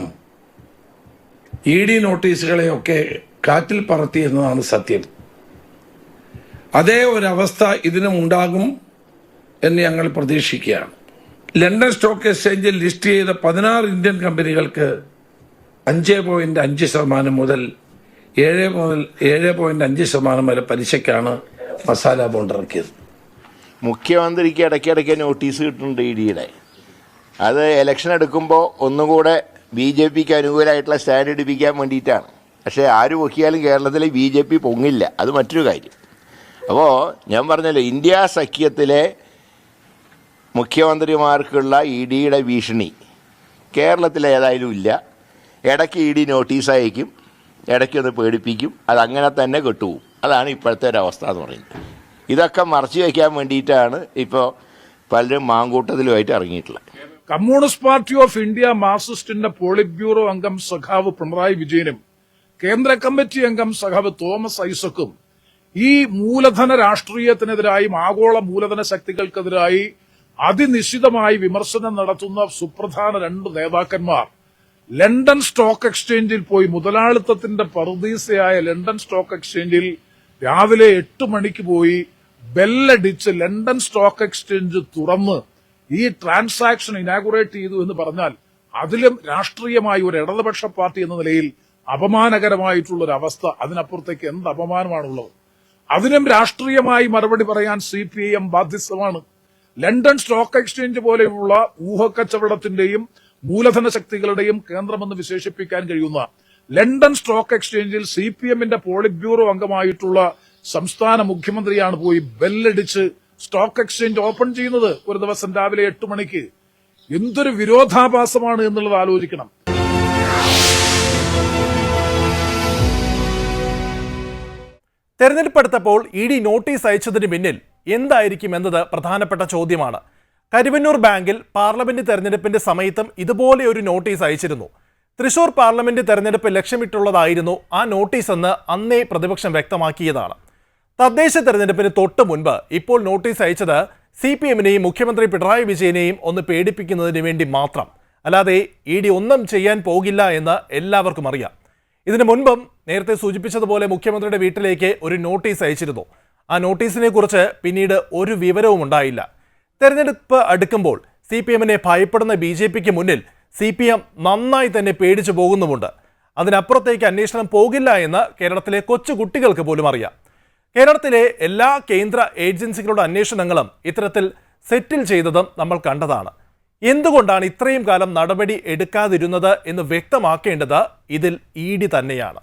ED നോട്ടീസുകളെയൊക്കെ കാറ്റിൽ പറത്തി എന്നതാണ് സത്യം. അതേ ഒരവസ്ഥ ഇതിനും ഉണ്ടാകും എന്ന് ഞങ്ങൾ പ്രതീക്ഷിക്കുകയാണ്. ലണ്ടൻ സ്റ്റോക്ക് എക്സ്ചേഞ്ചിൽ ലിസ്റ്റ് ചെയ്ത 16 ഇന്ത്യൻ കമ്പനികൾക്ക് 5.5% മുതൽ 7.5% വരെ പലിശയ്ക്കാണ് മസാല ബോണ്ട് ഇറക്കിയത്. മുഖ്യമന്ത്രിക്ക് ഇടയ്ക്കിടയ്ക്ക് നോട്ടീസ് കിട്ടുന്നുണ്ട് EDയുടെ. അത് ഇലക്ഷൻ എടുക്കുമ്പോൾ ഒന്നുകൂടെ BJPക്ക് അനുകൂലമായിട്ടുള്ള സ്റ്റാൻഡ് എടുപ്പിക്കാൻ വേണ്ടിയിട്ടാണ്. പക്ഷേ ആര് പൊക്കിയാലും കേരളത്തിലെ BJP പൊങ്ങില്ല, അത് മറ്റൊരു കാര്യം. അപ്പോൾ ഞാൻ പറഞ്ഞല്ലോ, ഇന്ത്യ സഖ്യത്തിലെ മുഖ്യമന്ത്രിമാർക്കുള്ള EDയുടെ ഭീഷണി കേരളത്തിൽ ഏതായാലും ഇല്ല. ഇടയ്ക്ക് ED നോട്ടീസ് അയക്കും, ഇടയ്ക്കൊന്ന് പേടിപ്പിക്കും, അതങ്ങനെ തന്നെ കെട്ടുപോകും. അതാണ് ഇപ്പോഴത്തെ ഒരവസ്ഥ എന്ന് പറയുന്നത്. ഇതൊക്കെ മറച്ചു വയ്ക്കാൻ വേണ്ടിയിട്ടാണ് ഇപ്പോൾ പലരും മാങ്കൂട്ടത്തിലുമായിട്ട് ഇറങ്ങിയിട്ടുള്ളത്. കമ്മ്യൂണിസ്റ്റ് പാർട്ടി ഓഫ് ഇന്ത്യ മാർക്സിസ്റ്റിന്റെ പോളിറ്റ് ബ്യൂറോ അംഗം സഖാവ് പിണറായി വിജയനും കേന്ദ്ര കമ്മിറ്റി അംഗം സഖാവ് തോമസ് ഐസക്കും ഈ മൂലധന രാഷ്ട്രീയത്തിനെതിരായും ആഗോള മൂലധന ശക്തികൾക്കെതിരായി അതിനിശ്ചിതമായി വിമർശനം നടത്തുന്ന സുപ്രധാന 2 നേതാക്കന്മാർ ലണ്ടൻ സ്റ്റോക്ക് എക്സ്ചേഞ്ചിൽ പോയി മുതലാളിത്തത്തിന്റെ പറുദീസയായ ലണ്ടൻ സ്റ്റോക്ക് എക്സ്ചേഞ്ചിൽ രാവിലെ 8 മണിക്ക് പോയി ബെല്ലടിച്ച് ലണ്ടൻ സ്റ്റോക്ക് എക്സ്ചേഞ്ച് തുറന്ന് ഈ ട്രാൻസാക്ഷൻ ഇനാഗുറേറ്റ് ചെയ്തു എന്ന് പറഞ്ഞാൽ അതിലും രാഷ്ട്രീയമായി ഒരു ഇടതുപക്ഷ പാർട്ടി എന്ന നിലയിൽ അപമാനകരമായിട്ടുള്ള ഒരു അവസ്ഥ, അതിനപ്പുറത്തേക്ക് എന്ത് അപമാനമാണുള്ളത്? അതിനും രാഷ്ട്രീയമായി മറുപടി പറയാൻ CPIM ബാധ്യസ്ഥമാണ്. ലണ്ടൻ സ്റ്റോക്ക് എക്സ്ചേഞ്ച് പോലെയുള്ള ഊഹക്കച്ചവടത്തിന്റെയും മൂലധന ശക്തികളുടെയും കേന്ദ്രമെന്ന് വിശേഷിപ്പിക്കാൻ കഴിയുന്ന ലണ്ടൻ സ്റ്റോക്ക് എക്സ്ചേഞ്ചിൽ CPMന്റെ പോളിറ്റ് ബ്യൂറോ അംഗമായിട്ടുള്ള സംസ്ഥാന മുഖ്യമന്ത്രിയാണ് പോയി ബെല്ലടിച്ച് സ്റ്റോക്ക് എക്സ്ചേഞ്ച് ഓപ്പൺ ചെയ്യുന്നത് ഒരു ദിവസം രാവിലെ 8 മണിക്ക്. എന്തൊരു വിരോധാഭാസമാണ് എന്നുള്ളത് ആലോചിക്കണം. തെരഞ്ഞെടുപ്പ് അടുത്തപ്പോൾ ED നോട്ടീസ് അയച്ചതിന് പിന്നിൽ എന്തായിരിക്കും എന്നത് പ്രധാനപ്പെട്ട ചോദ്യമാണ്. കരുവന്നൂർ ബാങ്കിൽ പാർലമെന്റ് തെരഞ്ഞെടുപ്പിന്റെ സമയത്തും ഇതുപോലെ ഒരു നോട്ടീസ് അയച്ചിരുന്നു. തൃശൂർ പാർലമെന്റ് തെരഞ്ഞെടുപ്പ് ലക്ഷ്യമിട്ടുള്ളതായിരുന്നു ആ നോട്ടീസ് എന്ന് അന്നേ പ്രതിപക്ഷം വ്യക്തമാക്കിയതാണ്. തദ്ദേശ തെരഞ്ഞെടുപ്പിന് തൊട്ട് മുൻപ് ഇപ്പോൾ നോട്ടീസ് അയച്ചത് CPMനെയും മുഖ്യമന്ത്രി പിണറായി വിജയനെയും ഒന്ന് പേടിപ്പിക്കുന്നതിന് വേണ്ടി മാത്രം, അല്ലാതെ ED ഒന്നും ചെയ്യാൻ പോകില്ല എന്ന് എല്ലാവർക്കും അറിയാം. ഇതിനു മുൻപും നേരത്തെ സൂചിപ്പിച്ചതുപോലെ മുഖ്യമന്ത്രിയുടെ വീട്ടിലേക്ക് ഒരു നോട്ടീസ് അയച്ചിരുന്നു. ആ നോട്ടീസിനെ കുറിച്ച് പിന്നീട് ഒരു വിവരവും ഉണ്ടായില്ല. തെരഞ്ഞെടുപ്പ് അടുക്കുമ്പോൾ CPMനെ ഭയപ്പെടുന്ന BJPക്ക് മുന്നിൽ CPM നന്നായി തന്നെ പേടിച്ചു പോകുന്നുമുണ്ട്. അതിനപ്പുറത്തേക്ക് അന്വേഷണം പോകില്ല എന്ന് കേരളത്തിലെ കൊച്ചു കുട്ടികൾക്ക് പോലും അറിയാം. കേരളത്തിലെ എല്ലാ കേന്ദ്ര ഏജൻസികളുടെ അന്വേഷണങ്ങളും ഇത്തരത്തിൽ സെറ്റിൽ ചെയ്തതും നമ്മൾ കണ്ടതാണ്. എന്തുകൊണ്ടാണ് ഇത്രയും കാലം നടപടി എടുക്കാതിരുന്നത് എന്ന് വ്യക്തമാക്കേണ്ടത് ഇതിൽ ED തന്നെയാണ്.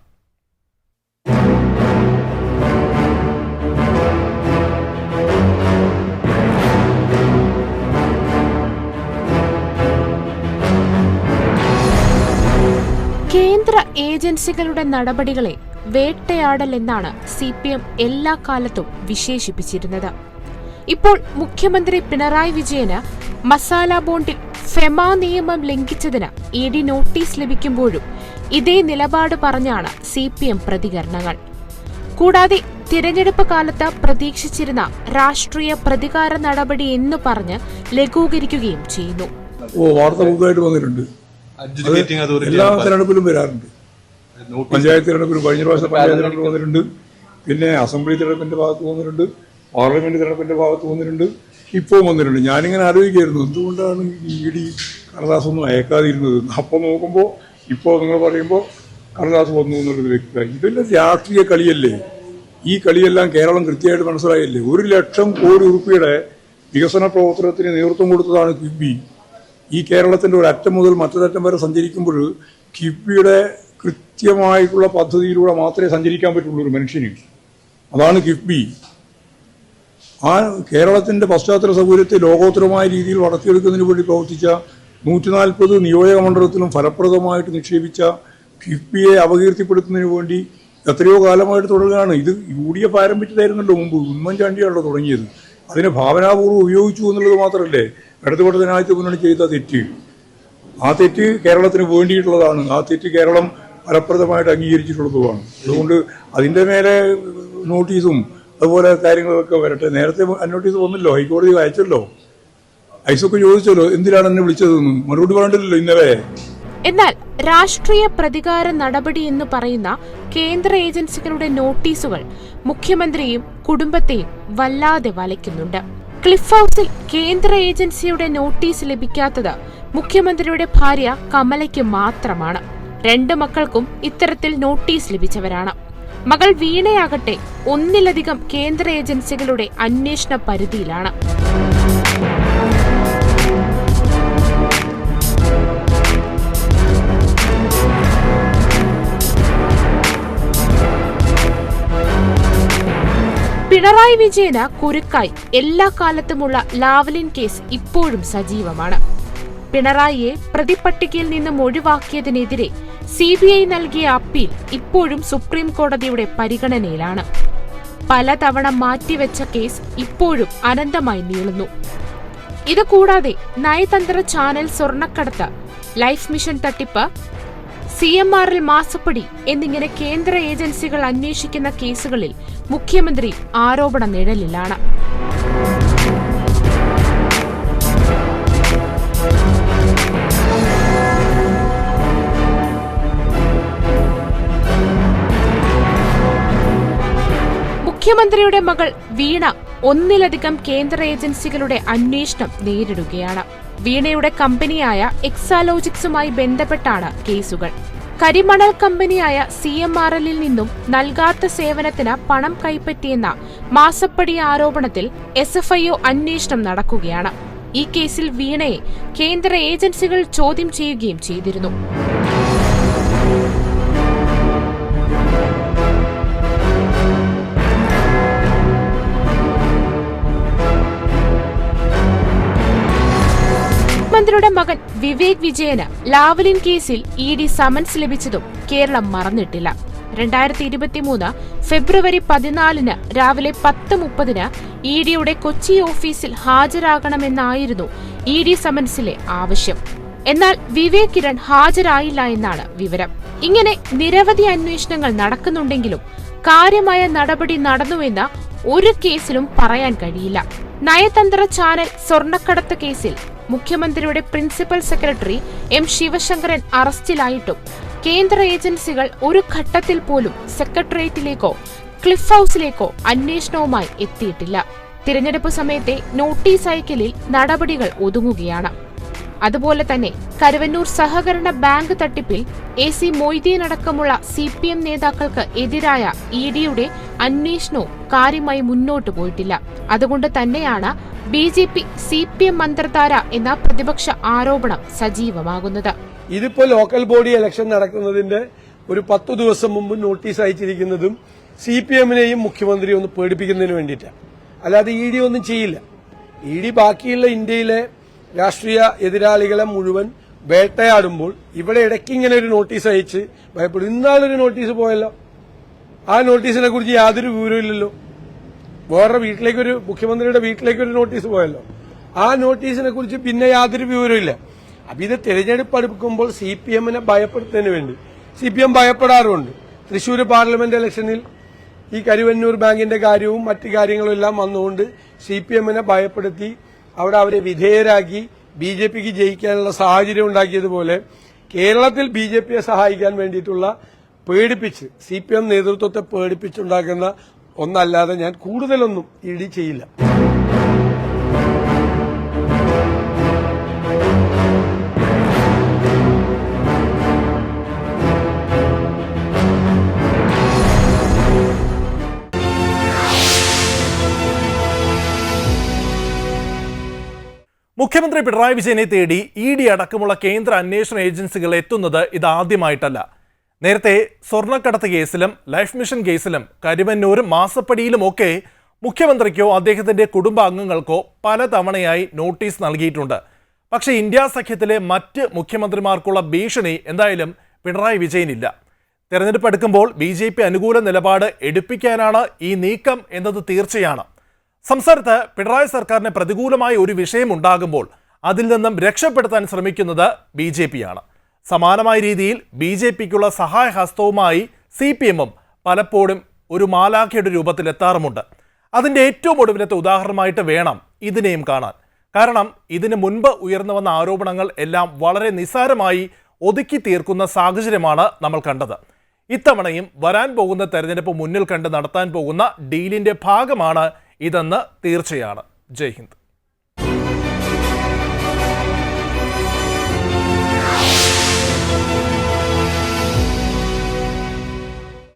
കേന്ദ്ര ഏജൻസികളുടെ നടപടികളെ വേട്ടയാടൽ എന്നാണ് CPM എല്ലാ കാലത്തും വിശേഷിപ്പിച്ചിരുന്നത്. ഇപ്പോൾ മുഖ്യമന്ത്രി പിണറായി വിജയന് മസാല ബോണ്ടിൽ ഫെമ നിയമം ലംഘിച്ചതിന് ED നോട്ടീസ് ലഭിക്കുമ്പോഴും ഇതേ നിലപാട് പറഞ്ഞാണ് CPM പ്രതികരണങ്ങൾ. കൂടാതെ തിരഞ്ഞെടുപ്പ് കാലത്ത് പ്രതീക്ഷിച്ചിരുന്ന രാഷ്ട്രീയ പ്രതികാര നടപടി എന്ന് പറഞ്ഞ് ലഘൂകരിക്കുകയും ചെയ്യുന്നു. വാർത്ത പുതുതായിട്ട് വന്നിട്ടുണ്ട്. എല്ലാ തെരഞ്ഞെടുപ്പിലും വരാറുണ്ട്. പഞ്ചായത്ത് തെരഞ്ഞെടുപ്പിലും കഴിഞ്ഞ പ്രാവശ്യം പഞ്ചായത്ത് തെരഞ്ഞെടുപ്പ് വന്നിട്ടുണ്ട്. പിന്നെ അസംബ്ലി തെരഞ്ഞെടുപ്പിന്റെ ഭാഗത്ത് വന്നിട്ടുണ്ട്. പാർലമെന്റ് തെരഞ്ഞെടുപ്പിന്റെ ഭാഗത്ത് വന്നിട്ടുണ്ട്. ഇപ്പോൾ വന്നിട്ടുണ്ട്. ഞാനിങ്ങനെ ആലോചിക്കായിരുന്നു എന്തുകൊണ്ടാണ് ED കടലാസൊന്നും അയക്കാതിരുന്നത്. അപ്പം നോക്കുമ്പോൾ ഇപ്പോൾ നിങ്ങൾ പറയുമ്പോൾ കടലാസ് വന്നു എന്നുള്ളത് വ്യക്തമായി. ഇതെല്ലാം രാഷ്ട്രീയ കളിയല്ലേ. ഈ കളിയെല്ലാം കേരളം കൃത്യമായിട്ട് മനസ്സിലായില്ലേ. 1,00,000 കോടി രൂപയുടെ വികസന പ്രവർത്തനത്തിന് നേതൃത്വം കൊടുത്തതാണ് കിഫ്ബി. ഈ കേരളത്തിന്റെ ഒരു അറ്റം മുതൽ മറ്റൊരറ്റം വരെ സഞ്ചരിക്കുമ്പോൾ കിഫ്ബിയുടെ കൃത്യമായിട്ടുള്ള പദ്ധതിയിലൂടെ മാത്രമേ സഞ്ചരിക്കാൻ പറ്റുള്ളൂ ഒരു മനുഷ്യന്. അതാണ് കിഫ്ബി. ആ കേരളത്തിന്റെ പശ്ചാത്തല സൗകര്യത്തെ ലോകോത്തരമായ രീതിയിൽ വളർത്തിയെടുക്കുന്നതിന് വേണ്ടി പ്രവർത്തിച്ച 140 നിയോജക മണ്ഡലത്തിലും ഫലപ്രദമായിട്ട് നിക്ഷേപിച്ച കിഫ്ബിയെ അപകീർത്തിപ്പെടുത്തുന്നതിന് വേണ്ടി എത്രയോ കാലമായിട്ട് തുടരുകയാണ്. ഇത് UDF ആരംഭിച്ചതായിരുന്നല്ലോ മുമ്പ്. ഉമ്മൻചാണ്ടിയാണല്ലോ തുടങ്ങിയത്. അതിനെ ഭാവനാപൂർവ്വം ഉപയോഗിച്ചു എന്നുള്ളത് മാത്രമല്ലേ ഇടതുപക്ഷ ജനാധിപത്യ മുന്നണി ചെയ്ത തെറ്റ്. ആ തെറ്റ് കേരളത്തിന് വേണ്ടിയിട്ടുള്ളതാണ്. ആ തെറ്റ് കേരളം ഫലപ്രദമായിട്ട് അംഗീകരിച്ചിട്ടുള്ളതുമാണ്. അതുകൊണ്ട് അതിൻ്റെ മേലെ നോട്ടീസും അതുപോലെ കാര്യങ്ങളൊക്കെ വരട്ടെ. നേരത്തെ നോട്ടീസ് വന്നല്ലോ, ഹൈക്കോടതി അയച്ചല്ലോ. ഐസൊക്കെ ചോദിച്ചല്ലോ എന്തിനാണ് എന്നെ വിളിച്ചതെന്ന്. മറുപടി പറഞ്ഞില്ലല്ലോ ഇന്നലെ. എന്നാൽ രാഷ്ട്രീയ പ്രതികാര നടപടി എന്ന് പറയുന്ന കേന്ദ്ര ഏജൻസികളുടെ നോട്ടീസുകൾ മുഖ്യമന്ത്രിയും കുടുംബത്തെയും വല്ലാതെ വലയ്ക്കുന്നുണ്ട്. ക്ലിഫ് ഹൌസിൽ കേന്ദ്ര ഏജൻസിയുടെ നോട്ടീസ് ലഭിക്കാത്തത് മുഖ്യമന്ത്രിയുടെ ഭാര്യ കമലയ്ക്ക് മാത്രമാണ്. 2 മക്കൾക്കും ഇത്തരത്തിൽ നോട്ടീസ് ലഭിച്ചവരാണ്. മകൾ വീണയാകട്ടെ ഒന്നിലധികം കേന്ദ്ര ഏജൻസികളുടെ അന്വേഷണ പരിധിയിലാണ്. പിണറായി വിജയന് കുരുക്കായി എല്ലാ കാലത്തുമുള്ള ലാവ്ലിൻ കേസ് ഇപ്പോഴും സജീവമാണ്. പിണറായിയെ പ്രതിപട്ടികയിൽ നിന്നും ഒഴിവാക്കിയതിനെതിരെ CBI നൽകിയ അപ്പീൽ ഇപ്പോഴും സുപ്രീം കോടതിയുടെ പരിഗണനയിലാണ്. പലതവണ മാറ്റിവെച്ച കേസ് ഇപ്പോഴും അനന്തമായി നീളുന്നു. ഇതുകൂടാതെ നയതന്ത്ര ചാനൽ സ്വർണ്ണക്കടത്ത്, ലൈഫ് മിഷൻ തട്ടിപ്പ്, CMRL മാസപ്പടി എന്നിങ്ങനെ കേന്ദ്ര ഏജൻസികൾ അന്വേഷിക്കുന്ന കേസുകളിൽ മുഖ്യമന്ത്രി ആരോപണ നിഴലിലാണ്. മുഖ്യമന്ത്രിയുടെ മകൾ വീണ ഒന്നിലധികം കേന്ദ്ര ഏജൻസികളുടെ അന്വേഷണം നേരിടുകയാണ്. വീണയുടെ കമ്പനിയായ എക്സാലോജിക്സുമായി ബന്ധപ്പെട്ടാണ് കേസുകൾ. കരിമണൽ കമ്പനിയായ CMRLൽ നിന്നും നൽകാത്ത സേവനത്തിന് പണം കൈപ്പറ്റിയെന്ന മാസപ്പടി ആരോപണത്തിൽ SFIO അന്വേഷണം നടക്കുകയാണ്. ഈ കേസിൽ വീണയെ കേന്ദ്ര ഏജൻസികൾ ചോദ്യം ചെയ്യുകയും ചെയ്തിരുന്നു. മുഖ്യമന്ത്രിയുടെ മകൻ വിവേക് വിജയന് ലാവ്ലിൻ കേസിൽ ED സമൻസ് ലഭിച്ചതും കേരളം മറന്നിട്ടില്ല. 2023 ഫെബ്രുവരി 14 രാവിലെ 10:30 EDയുടെ കൊച്ചി ഓഫീസിൽ ഹാജരാകണമെന്നായിരുന്നു ED സമൻസിലെ ആവശ്യം. എന്നാൽ വിവേക് കിരൺ ഹാജരായില്ല എന്നാണ് വിവരം. ഇങ്ങനെ നിരവധി അന്വേഷണങ്ങൾ നടക്കുന്നുണ്ടെങ്കിലും കാര്യമായ നടപടി നടന്നുവെന്ന് ഒരു കേസിലും പറയാൻ കഴിയില്ല. നയതന്ത്ര ചാനൽ സ്വർണ്ണക്കടത്ത് കേസിൽ മുഖ്യമന്ത്രിയുടെ പ്രിൻസിപ്പൽ സെക്രട്ടറി M. ശിവശങ്കരൻ അറസ്റ്റിലായിട്ടും കേന്ദ്ര ഏജൻസികൾ ഒരു ഘട്ടത്തിൽ പോലും സെക്രട്ടേറിയറ്റിലേക്കോ ക്ലിഫ് ഹൌസിലേക്കോ അന്വേഷണവുമായി എത്തിയിട്ടില്ല. തിരഞ്ഞെടുപ്പ് സമയത്തെ നോട്ടീസ് അയക്കലിൽ നടപടികൾ ഒതുങ്ങുകയാണ്. അതുപോലെ തന്നെ കരുവന്നൂർ സഹകരണ ബാങ്ക് തട്ടിപ്പിൽ AC മൊയ്തീൻ അടക്കമുള്ള CPM നേതാക്കൾക്ക് എതിരായ EDയുടെ അന്വേഷണവും കാര്യമായി മുന്നോട്ടു പോയിട്ടില്ല. അതുകൊണ്ട് തന്നെയാണ് BJP CPM മന്ത്രധാര എന്ന പ്രതിപക്ഷ ആരോപണം സജീവമാകുന്നത്. ഇതിപ്പോ ലോക്കൽ ബോഡി ഇലക്ഷൻ നടക്കുന്നതിന്റെ ഒരു 10 ദിവസം മുമ്പ് നോട്ടീസ് അയച്ചിരിക്കുന്നതും CPMനെയും മുഖ്യമന്ത്രി ഒന്ന് പേടിപ്പിക്കുന്നതിന് വേണ്ടിയിട്ടാണ്. അല്ലാതെ ED ഒന്നും ചെയ്യില്ല. ED ബാക്കിയുള്ള ഇന്ത്യയിലെ രാഷ്ട്രീയ എതിരാളികളെ മുഴുവൻ വേട്ടയാടുമ്പോൾ ഇവിടെ ഇടയ്ക്ക് ഇങ്ങനെ ഒരു നോട്ടീസ് അയച്ച് ഭയപ്പെടും. ഇന്നാളൊരു നോട്ടീസ് പോയല്ലോ, ആ നോട്ടീസിനെ കുറിച്ച് യാതൊരു വിവരവും ഇല്ലല്ലോ. വേറെ വീട്ടിലേക്കൊരു മുഖ്യമന്ത്രിയുടെ വീട്ടിലേക്കൊരു നോട്ടീസ് പോയല്ലോ, ആ നോട്ടീസിനെ കുറിച്ച് പിന്നെ യാതൊരു വിവരവും ഇല്ല. അപ്പൊ ഇത് തെരഞ്ഞെടുപ്പ് അടുക്കുമ്പോൾ CPMനെ ഭയപ്പെടുത്തുന്നതിന് വേണ്ടി CPM ഭയപ്പെടാറുണ്ട്. തൃശൂർ പാർലമെന്റ് ഇലക്ഷനിൽ ഈ കരുവന്നൂർ ബാങ്കിന്റെ കാര്യവും മറ്റു കാര്യങ്ങളും എല്ലാം വന്നുകൊണ്ട് CPMനെ ഭയപ്പെടുത്തി അവിടെ അവരെ വിധേയരാക്കി BJPക്ക് ജയിക്കാനുള്ള സാഹചര്യം ഉണ്ടാക്കിയതുപോലെ കേരളത്തിൽ BJPയെ സഹായിക്കാൻ വേണ്ടിയിട്ടുള്ള പേടിപ്പിച്ച് CPM നേതൃത്വത്തെ പേടിപ്പിച്ചുണ്ടാക്കുന്ന ഒന്നല്ലാതെ ഞാൻ കൂടുതലൊന്നും ED ചെയ്യില്ല. മുഖ്യമന്ത്രി പിണറായി വിജയനെ തേടി ED അടക്കമുള്ള കേന്ദ്ര അന്വേഷണ ഏജൻസികൾ എത്തുന്നത് ഇതാദ്യമായിട്ടല്ല. നേരത്തെ സ്വർണ്ണക്കടത്ത് കേസിലും ലൈഫ് മിഷൻ കേസിലും കരുവന്നൂരും മാസപ്പടിയിലുമൊക്കെ മുഖ്യമന്ത്രിക്കോ അദ്ദേഹത്തിന്റെ കുടുംബാംഗങ്ങൾക്കോ പലതവണയായി നോട്ടീസ് നൽകിയിട്ടുണ്ട്. പക്ഷേ ഇന്ത്യ സഖ്യത്തിലെ മറ്റ് മുഖ്യമന്ത്രിമാർക്കുള്ള ഭീഷണി എന്തായാലും പിണറായി വിജയനില്ല. തെരഞ്ഞെടുപ്പ് അടുക്കുമ്പോൾ BJP അനുകൂല നിലപാട് എടുപ്പിക്കാനാണ് ഈ നീക്കം എന്നത് തീർച്ചയാണ്. സംസ്ഥാനത്ത് പിണറായി സർക്കാരിന് പ്രതികൂലമായ ഒരു വിഷയമുണ്ടാകുമ്പോൾ അതിൽ നിന്നും രക്ഷപ്പെടുത്താൻ ശ്രമിക്കുന്നത് BJPയാണ്. സമാനമായ രീതിയിൽ BJPക്കുള്ള സഹായഹസ്തവുമായി CPMും പലപ്പോഴും ഒരു മാലാഖയുടെ രൂപത്തിലെത്താറുമുണ്ട്. അതിൻ്റെ ഏറ്റവും ഒടുവിലത്തെ ഉദാഹരണമായിട്ട് വേണം ഇതിനെയും കാണാൻ. കാരണം ഇതിന് മുൻപ് ഉയർന്നു വന്ന ആരോപണങ്ങൾ എല്ലാം വളരെ നിസ്സാരമായി ഒതുക്കി തീർക്കുന്ന സാഹചര്യമാണ് നമ്മൾ കണ്ടത്. ഇത്തവണയും വരാൻ പോകുന്ന തെരഞ്ഞെടുപ്പ് മുന്നിൽ കണ്ട് നടത്താൻ പോകുന്ന ഡീലിൻ്റെ ഭാഗമാണ് ഇതെന്ന് തീർച്ചയാണ്. ജയ് ഹിന്ദ്.